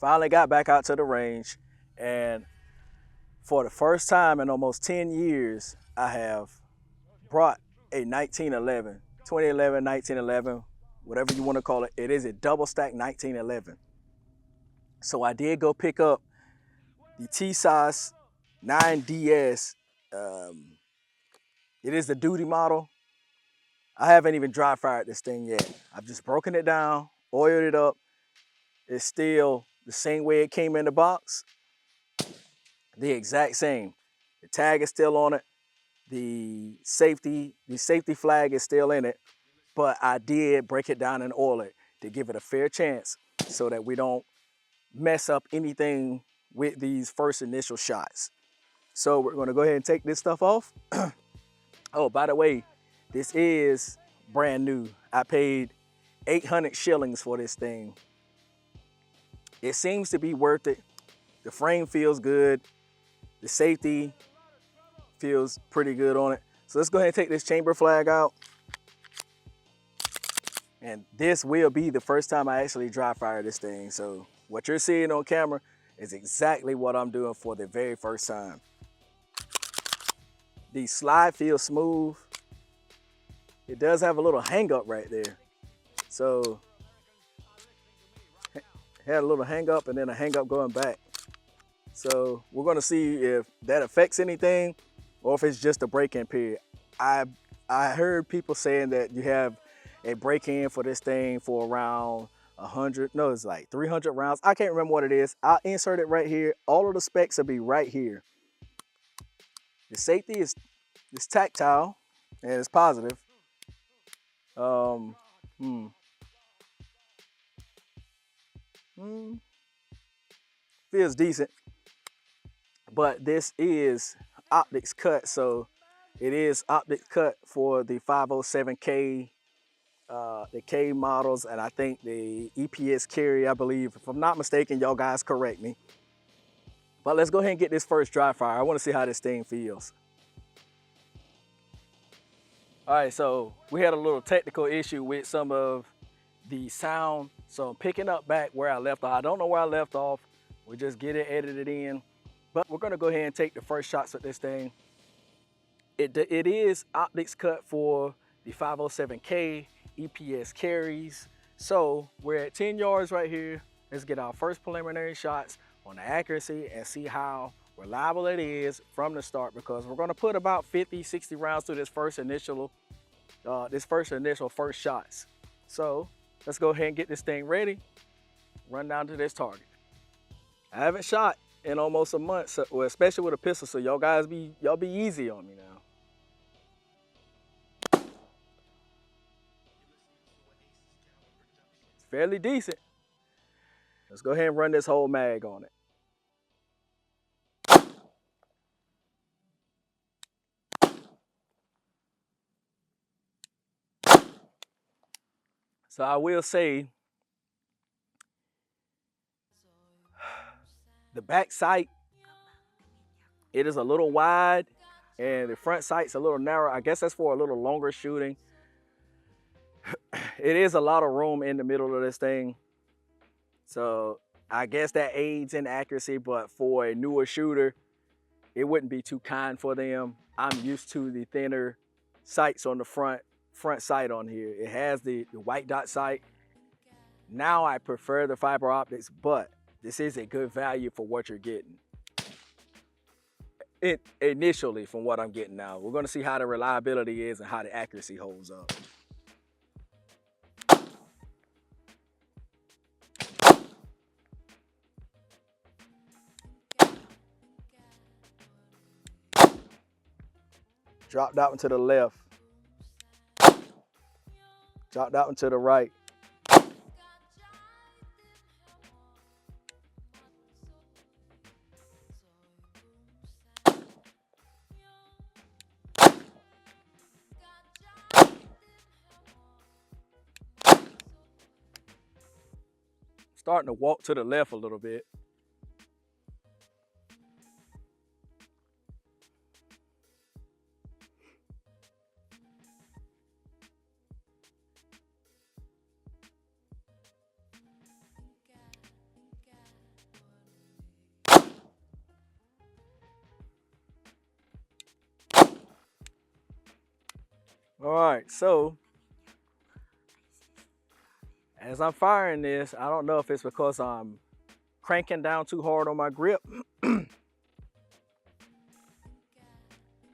Finally got back out to the range, and for the first time in almost 10 years, I have brought a 1911, 2011, 1911, whatever you want to call it. It is a double stack 1911. So I did go pick up the T-Size 9DS. Um, it is the duty model. I haven't even dry fired this thing yet. I've just broken it down, oiled it up. It's still the same way it came in the box. The exact same. The tag is still on it. The safety flag is still in it. But I did break it down and oil it to give it a fair chance so that we don't mess up anything with these first initial shots. So we're gonna go ahead and take this stuff off. Oh, by the way, this is brand new. I paid 800 shillings for this thing. It seems to be worth it. The frame feels good. The safety feels pretty good on it. So let's go ahead and take this chamber flag out. And this will be the first time I actually dry fire this thing. So what you're seeing on camera is exactly what I'm doing for the very first time. The slide feels smooth. It does have a little hang up right there. So had a little hang up and then a hang up going back. So we're gonna see if that affects anything or if it's just a break-in period. I heard people saying that you have a break-in for this thing for around 100, no, it's like 300 rounds. I can't remember what it is. I'll insert it right here. All of the specs will be right here. The safety is tactile and it's positive. Feels decent, but this is optics cut, so it is optics cut for the 507K, the K models, and I think the EPS carry, I believe. If I'm not mistaken, y'all guys correct me. But let's go ahead and get this first dry fire. I want to see how this thing feels. All right, so we had a little technical issue with some of the sound. So I'm picking up back where I left off. I don't know where I left off. We just get it edited in. But we're gonna go ahead and take the first shots with this thing. It is optics cut for the 507K, EPS carries. So we're at 10 yards right here. Let's get our first preliminary shots on the accuracy and see how reliable it is from the start, because we're gonna put about 50, 60 rounds through this first initial first shots. So let's go ahead and get this thing ready, run down to this target. I haven't shot in almost a month, so, well, especially with a pistol, so y'all be easy on me now. It's fairly decent. Let's go ahead and run this whole mag on it. So I will say, the back sight, it is a little wide, and the front sight's a little narrow. I guess that's for a little longer shooting. It is a lot of room in the middle of this thing. So I guess that aids in accuracy, but for a newer shooter, it wouldn't be too kind for them. I'm used to the thinner sights on the front sight on here. It has the white dot sight. Now I prefer the fiber optics, but this is a good value for what you're getting. Initially, from what I'm getting now. We're gonna see how the reliability is and how the accuracy holds up. Drop that one to the left. Drop that one to the right. Starting to walk to the left a little bit. All right, so as I'm firing this, I don't know if it's because I'm cranking down too hard on my grip.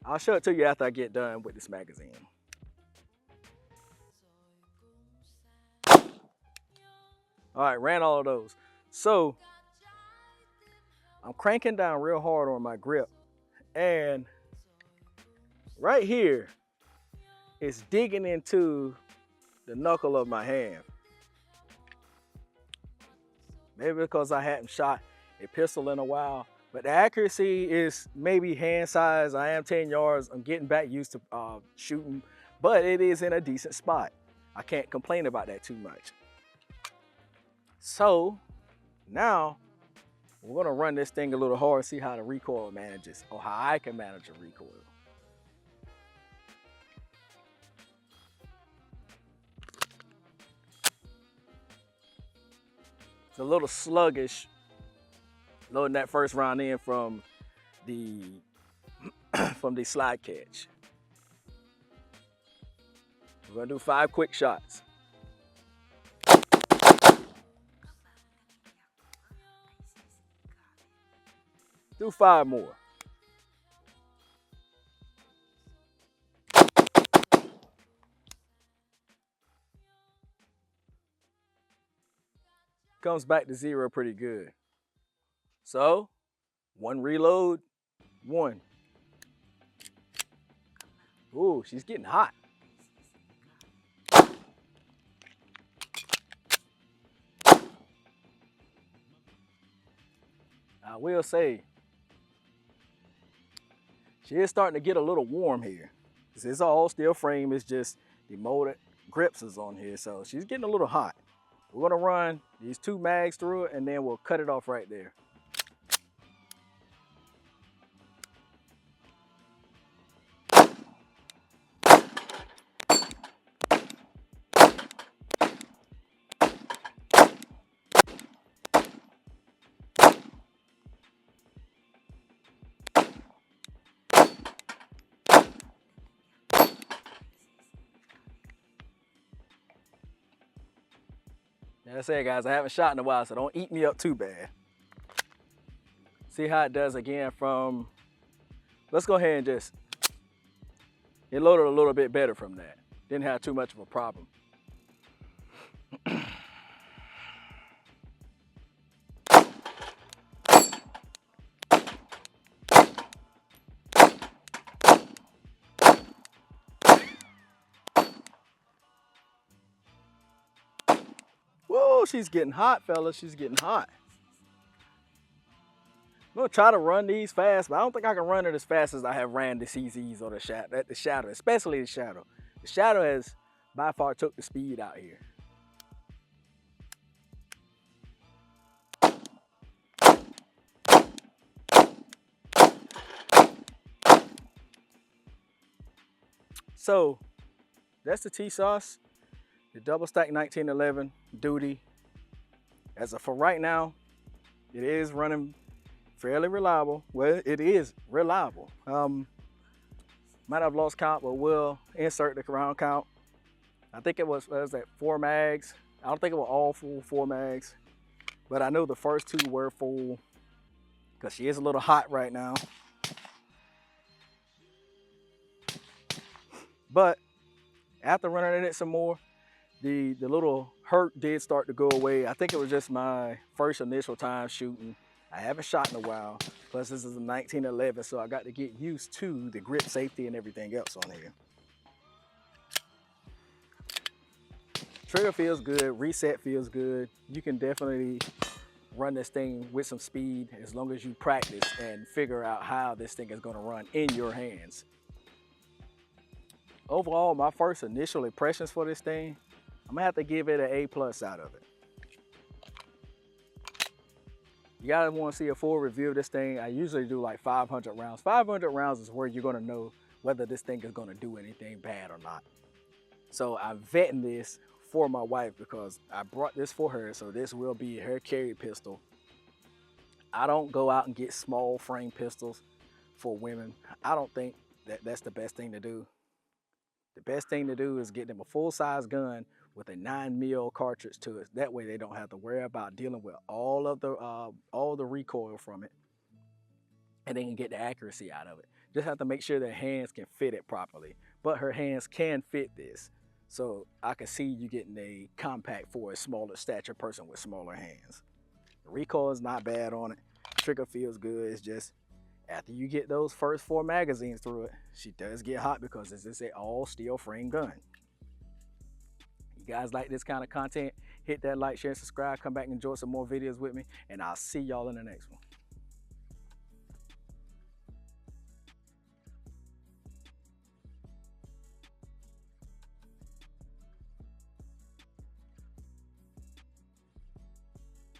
I'll show it to you after I get done with this magazine. All right, ran all of those. So I'm cranking down real hard on my grip, and right here it's digging into the knuckle of my hand. Maybe because I hadn't shot a pistol in a while, but the accuracy is maybe hand size. I am 10 yards. I'm getting back used to shooting, but it is in a decent spot. I can't complain about that too much. So now we're gonna run this thing a little hard, see how the recoil manages, or how I can manage a recoil. It's a little sluggish loading that first round in from the from the slide catch. We're gonna do 5 quick shots. Do 5 more. Comes back to 0 pretty good. So, 1 reload, 1. Ooh, she's getting hot. I will say, she is starting to get a little warm here. This is all steel frame, it's just the molded grips is on here, so she's getting a little hot. We're gonna run these 2 mags through it and then we'll cut it off right there. Like I said, guys, I haven't shot in a while, so don't eat me up too bad. See how it does again from, let's go ahead and just, it loaded a little bit better from that. Didn't have too much of a problem. Whoa, she's getting hot, fellas. She's getting hot. I'm gonna try to run these fast, but I don't think I can run it as fast as I have ran the CZs or the Shadow, especially the Shadow. The Shadow has by far took the speed out here. So that's the T-Sauce, the double stack 1911 duty. As of for right now, it is running fairly reliable. Well, it is reliable. Might have lost count, but we'll insert the round count. I think it was that 4 mags. I don't think it was all full 4 mags, but I know the first 2 were full because she is a little hot right now. But after running it some more, the little hurt did start to go away. I think it was just my first initial time shooting. I haven't shot in a while. Plus this is a 1911, so I got to get used to the grip safety and everything else on here. Trigger feels good, reset feels good. You can definitely run this thing with some speed as long as you practice and figure out how this thing is gonna run in your hands. Overall, my first initial impressions for this thing, I'm gonna have to give it an A+ out of it. You gotta wanna see a full review of this thing. I usually do like 500 rounds. 500 rounds is where you're gonna know whether this thing is gonna do anything bad or not. So I'm vetting this for my wife because I brought this for her, so this will be her carry pistol. I don't go out and get small frame pistols for women. I don't think that that's the best thing to do. The best thing to do is get them a full-size gun with a 9 mil cartridge to it. That way they don't have to worry about dealing with all the recoil from it, and they can get the accuracy out of it. Just have to make sure their hands can fit it properly. But her hands can fit this. So I can see you getting a compact for a smaller stature person with smaller hands. The recoil is not bad on it. Trigger feels good. It's just after you get those first 4 magazines through it, she does get hot because this is an all steel frame gun. You guys like this kind of content, hit that like, share, and subscribe. Come back and enjoy some more videos with me, and I'll see y'all in the next one.